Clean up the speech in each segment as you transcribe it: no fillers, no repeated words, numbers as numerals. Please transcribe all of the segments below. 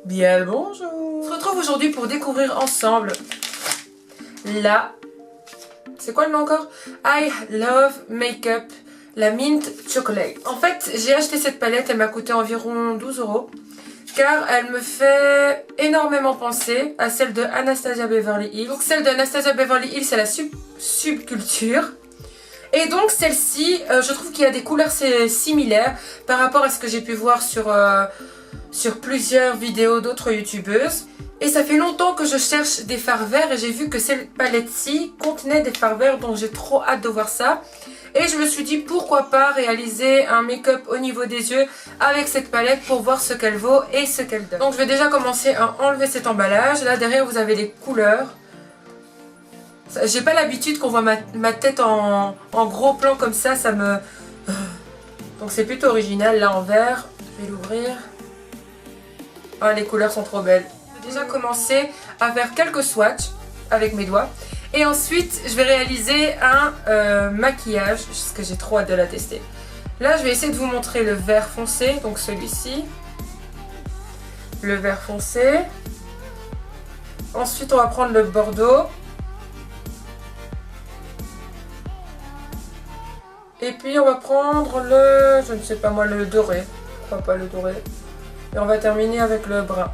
Bien bonjour. On se retrouve aujourd'hui pour découvrir ensemble c'est quoi le nom encore? I Love Makeup, la Mint Chocolate. En fait, j'ai acheté cette palette, elle m'a coûté environ 12 € car elle me fait énormément penser à celle de Anastasia Beverly Hills. Donc celle de Anastasia Beverly Hills, c'est la Subculture. Et donc celle-ci, je trouve qu'il y a des couleurs similaires par rapport à ce que j'ai pu voir sur plusieurs vidéos d'autres youtubeuses. Et ça fait longtemps que je cherche des fards verts et j'ai vu que cette palette-ci contenait des fards verts, donc j'ai trop hâte de voir ça. Et je me suis dit pourquoi pas réaliser un make-up au niveau des yeux avec cette palette pour voir ce qu'elle vaut et ce qu'elle donne. Donc je vais déjà commencer à enlever cet emballage. Là derrière vous avez les couleurs. J'ai pas l'habitude qu'on voit ma tête en gros plan comme ça, ça me... Donc c'est plutôt original là en vert. Je vais l'ouvrir. Ah, les couleurs sont trop belles. Je vais déjà commencer à faire quelques swatchs avec mes doigts. Et ensuite, je vais réaliser un maquillage, parce que j'ai trop hâte de la tester. Là, je vais essayer de vous montrer le vert foncé, donc celui-ci. Le vert foncé. Ensuite, on va prendre le bordeaux. Et puis, on va prendre le, je ne sais pas moi, le doré. Pourquoi pas le doré. Et on va terminer avec le brun.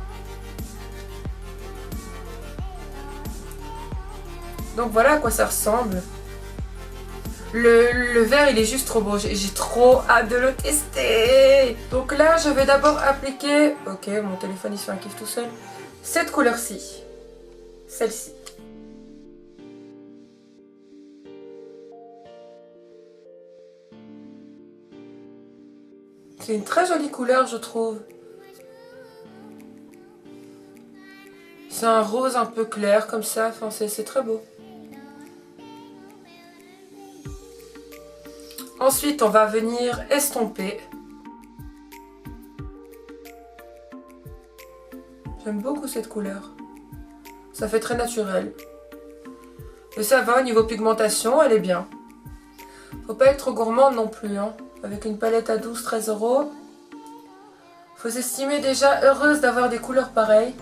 Donc voilà à quoi ça ressemble. Le vert il est juste trop beau. J'ai trop hâte de le tester. Donc là je vais d'abord appliquer... Ok, mon téléphone il se fait un kiff tout seul. Cette couleur-ci. Celle-ci. C'est une très jolie couleur je trouve. C'est un rose un peu clair comme ça. Enfin c'est très beau. Ensuite, on va venir estomper. J'aime beaucoup cette couleur. Ça fait très naturel. Et ça va, au niveau pigmentation, elle est bien. Faut pas être trop gourmande non plus. Hein. Avec une palette à 12-13 €. Faut s'estimer déjà heureuse d'avoir des couleurs pareilles.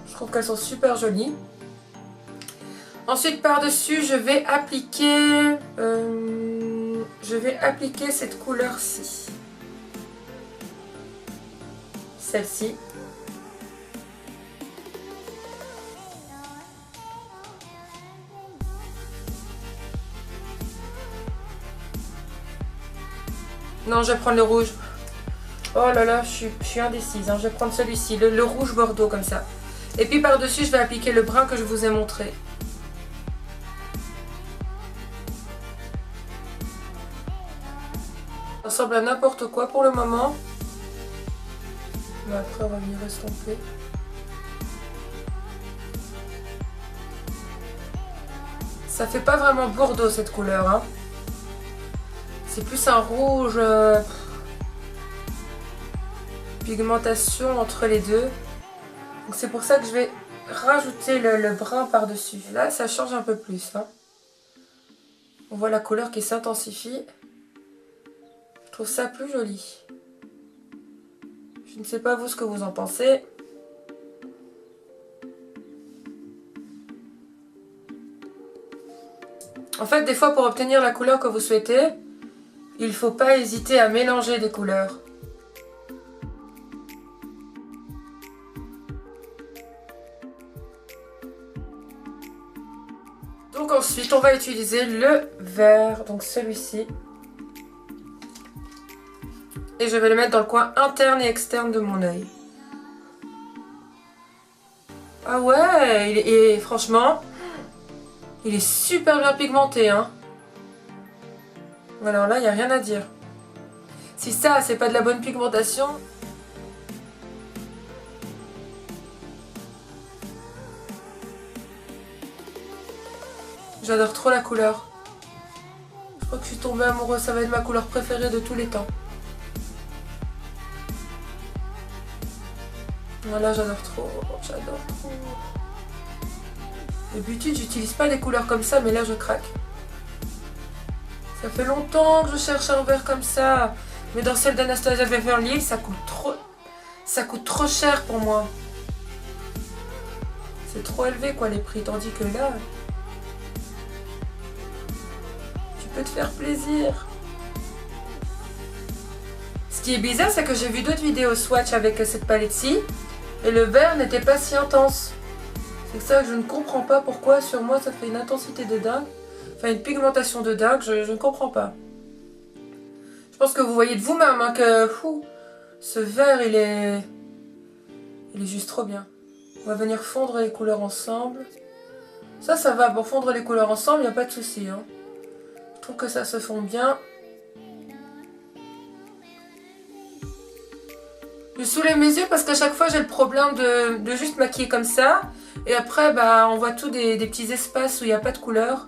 Je trouve qu'elles sont super jolies. Ensuite, par-dessus, je vais appliquer cette couleur-ci. Celle-ci. Non, je vais prendre le rouge. Oh là là, je suis indécise. Hein. Je vais prendre celui-ci, le rouge bordeaux comme ça. Et puis par-dessus, je vais appliquer le brun que je vous ai montré. Ça ressemble à n'importe quoi pour le moment. Mais après, on va venir estomper. Ça fait pas vraiment bordeaux cette couleur. Hein. C'est plus un rouge... pigmentation entre les deux. Donc c'est pour ça que je vais rajouter le brun par-dessus. Là, ça change un peu plus. Hein. On voit la couleur qui s'intensifie. Je trouve ça plus joli. Je ne sais pas vous ce que vous en pensez. En fait, des fois, pour obtenir la couleur que vous souhaitez, il ne faut pas hésiter à mélanger des couleurs. Donc ensuite, on va utiliser le vert, donc celui-ci. Et je vais le mettre dans le coin interne et externe de mon œil. Ah ouais, et franchement, il est super bien pigmenté. Hein. Alors là, il n'y a rien à dire. Si ça, c'est pas de la bonne pigmentation... J'adore trop la couleur. Je crois que je suis tombée amoureuse. Ça va être ma couleur préférée de tous les temps. Voilà, j'adore trop. J'adore trop. D'habitude, j'utilise pas des couleurs comme ça, mais là, je craque. Ça fait longtemps que je cherche un vert comme ça. Mais dans celle d'Anastasia Beverly Hills, ça coûte trop cher pour moi. C'est trop élevé quoi les prix, tandis que là, tu peux te faire plaisir. Ce qui est bizarre, c'est que j'ai vu d'autres vidéos swatch avec cette palette-ci et le vert n'était pas si intense. C'est ça que je ne comprends pas pourquoi sur moi ça fait une intensité de dingue, enfin une pigmentation de dingue, je ne comprends pas. Je pense que vous voyez de vous-même hein, que ce vert il est juste trop bien. On va venir fondre les couleurs ensemble. Ça va, pour fondre les couleurs ensemble, il n'y a pas de souci. Hein. Je trouve que ça se fond bien. Je soulève mes yeux parce qu'à chaque fois j'ai le problème de juste maquiller comme ça. Et après bah, on voit tout des petits espaces où il n'y a pas de couleur.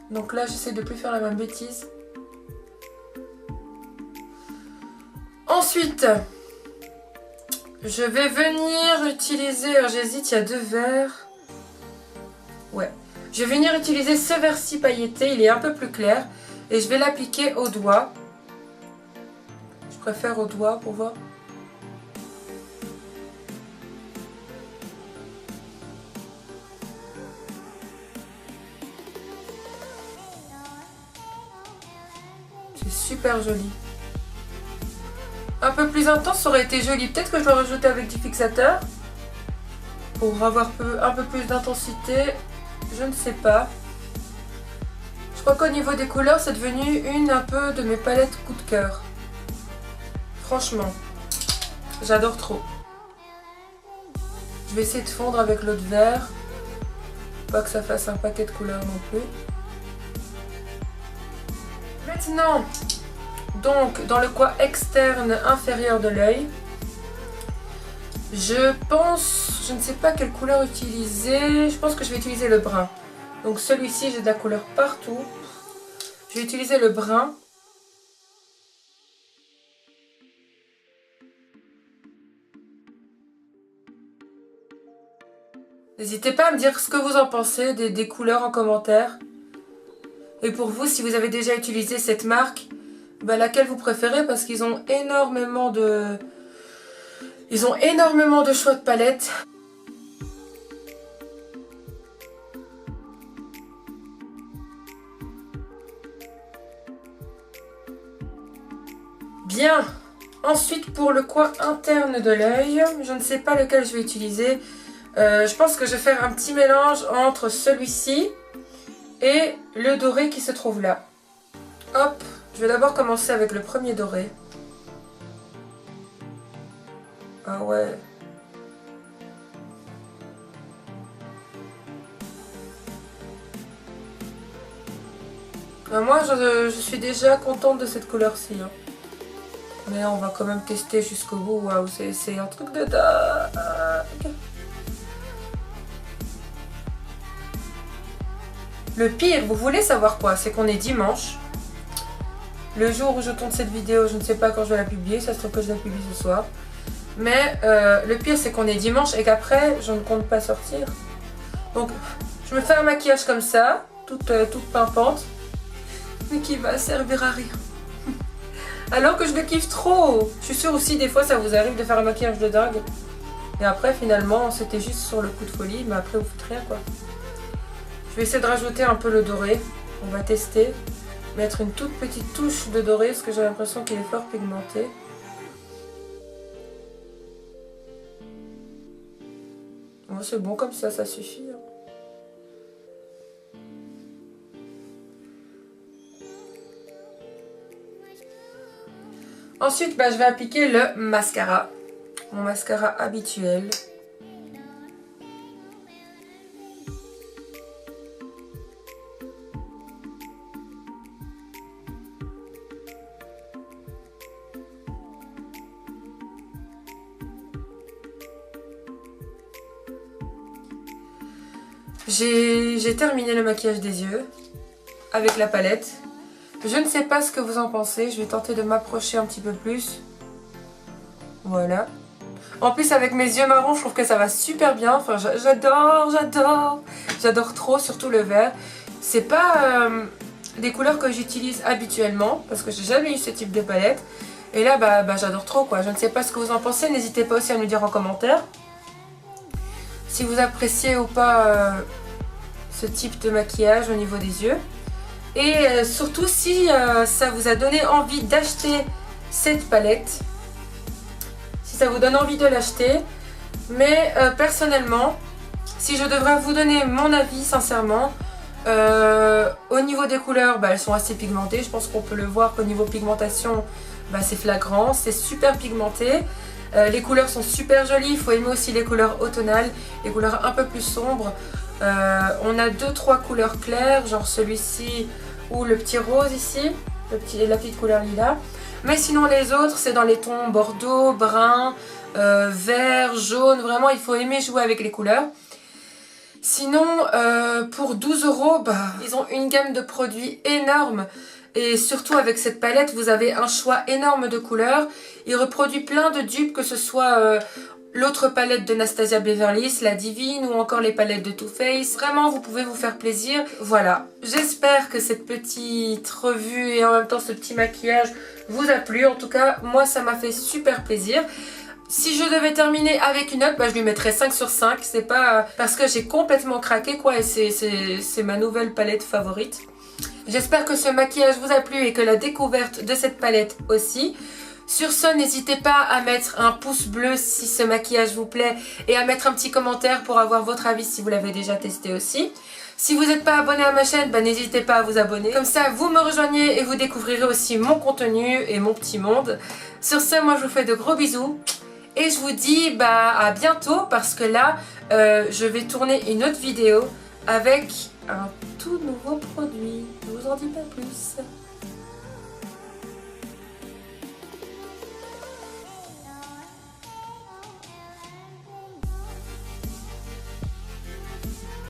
Donc là j'essaie de ne plus faire la même bêtise. Ensuite, je vais venir utiliser, alors j'hésite, il y a deux verres. Ouais, je vais venir utiliser ce vert-ci pailleté, il est un peu plus clair. Et je vais l'appliquer au doigt. Je préfère au doigt pour voir. C'est super joli. Un peu plus intense, ça aurait été joli. Peut-être que je dois rajouter avec du fixateur pour avoir un peu plus d'intensité. Je ne sais pas. Je crois qu'au niveau des couleurs, c'est devenu une un peu de mes palettes coup de cœur. Franchement, j'adore trop. Je vais essayer de fondre avec l'autre vert. Pas que ça fasse un paquet de couleurs non plus. Maintenant, donc dans le coin externe inférieur de l'œil, je pense, je ne sais pas quelle couleur utiliser, je pense que je vais utiliser le brun. Donc celui-ci, j'ai de la couleur partout. Je vais utiliser le brun. N'hésitez pas à me dire ce que vous en pensez des couleurs en commentaire. Et pour vous, si vous avez déjà utilisé cette marque, bah, laquelle vous préférez, parce qu'ils ont énormément de... Ils ont énormément de choix de palettes. Bien. Ensuite, pour le coin interne de l'œil, je ne sais pas lequel je vais utiliser. Je pense que je vais faire un petit mélange entre celui-ci et le doré qui se trouve là. Hop, je vais d'abord commencer avec le premier doré. Ah ouais. Moi, je suis déjà contente de cette couleur-ci. Hein. Mais on va quand même tester jusqu'au bout. Waouh, c'est un truc de dingue. Le pire, vous voulez savoir quoi? C'est qu'on est dimanche. Le jour où je tourne cette vidéo, je ne sais pas quand je vais la publier. Ça se trouve que je la publie ce soir. Mais le pire, c'est qu'on est dimanche et qu'après, je ne compte pas sortir. Donc, je me fais un maquillage comme ça, toute pimpante, mais qui va servir à rien. Alors que je le kiffe trop. Je suis sûre aussi, des fois, ça vous arrive de faire un maquillage de dingue. Et après, finalement, c'était juste sur le coup de folie, mais après, vous faites rien, quoi. Je vais essayer de rajouter un peu le doré. On va tester. Mettre une toute petite touche de doré, parce que j'ai l'impression qu'il est fort pigmenté. Bon, c'est bon comme ça suffit. Hein. Ensuite, je vais appliquer le mascara. Mon mascara habituel. J'ai terminé le maquillage des yeux avec la palette. Je ne sais pas ce que vous en pensez. Je vais tenter de m'approcher un petit peu plus. Voilà. En plus, avec mes yeux marrons, je trouve que ça va super bien. Enfin, j'adore trop, surtout le vert. C'est pas des couleurs que j'utilise habituellement parce que j'ai jamais eu ce type de palette. Et là, j'adore trop quoi. Je ne sais pas ce que vous en pensez. N'hésitez pas aussi à me le dire en commentaire. si vous appréciez ou pas ce type de maquillage au niveau des yeux. Et surtout si ça vous a donné envie d'acheter cette palette, si ça vous donne envie de l'acheter. Mais personnellement, si je devrais vous donner mon avis sincèrement, au niveau des couleurs, elles sont assez pigmentées. Je pense qu'on peut le voir qu'au niveau pigmentation, c'est flagrant, c'est super pigmenté. Les couleurs sont super jolies, il faut aimer aussi les couleurs automnales, les couleurs un peu plus sombres. On a 2-3 couleurs claires, genre celui-ci ou le petit rose ici, la petite couleur lilas. Mais sinon les autres, c'est dans les tons bordeaux, brun, vert, jaune. Vraiment, il faut aimer jouer avec les couleurs. Sinon, pour 12 €, ils ont une gamme de produits énorme. Et surtout avec cette palette, vous avez un choix énorme de couleurs. Il reproduit plein de dupes, que ce soit l'autre palette de Nastasia Beverly Hills, la Divine, ou encore les palettes de Too Faced. Vraiment, vous pouvez vous faire plaisir. Voilà, j'espère que cette petite revue et en même temps ce petit maquillage vous a plu. En tout cas, moi, ça m'a fait super plaisir. Si je devais terminer avec une note, je lui mettrais 5 sur 5. C'est pas parce que j'ai complètement craqué, quoi, et c'est ma nouvelle palette favorite. J'espère que ce maquillage vous a plu et que la découverte de cette palette aussi. Sur ce, n'hésitez pas à mettre un pouce bleu si ce maquillage vous plaît et à mettre un petit commentaire pour avoir votre avis si vous l'avez déjà testé aussi. Si vous n'êtes pas abonné à ma chaîne, n'hésitez pas à vous abonner. Comme ça, vous me rejoignez et vous découvrirez aussi mon contenu et mon petit monde. Sur ce, moi je vous fais de gros bisous. Et je vous dis à bientôt parce que là, je vais tourner une autre vidéo avec un tout nouveau produit. Je vous en dis pas plus.